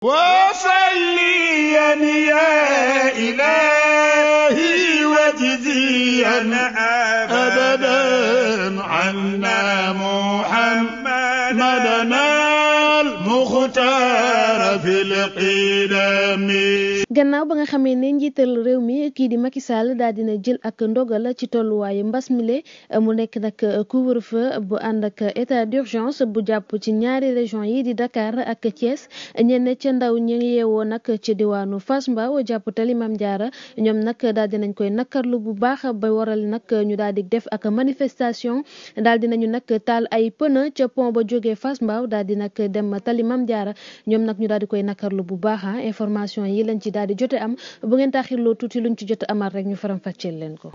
وصليا يا إلهي وجزيا أبدا عنا محمدنا المختار في القدم. gannaaw ba nga xamee ne njiital réew mi kii di Macky Sall daal dina jël ak ndogal ci tolluwaayu mbas mile mu nekk nag couvre-feu bu ànd ak état d'urgence bu jàpp ci ñaari région yi di Dakar ak Thiès ñenn ca ndaw ñi yeewoo nag ci diwaanu Fass Mbao jàpp tali Mame Diarra ñoom nag daal dinañ koy nakarlu bu baax ba waral nag ñu daal di def ak manifestation daal dinañu nag taal ay pneu ca pont ba jógee Fass Mbao daal di nag dem tali Mame Diarra ñoom nag ñu daal di koy nakarlu bu baax information yi lañ ci daal di jote am bu ngeen taaxirloo tuuti luñ ci jot amal rek ñu faram fàcceel leen ko.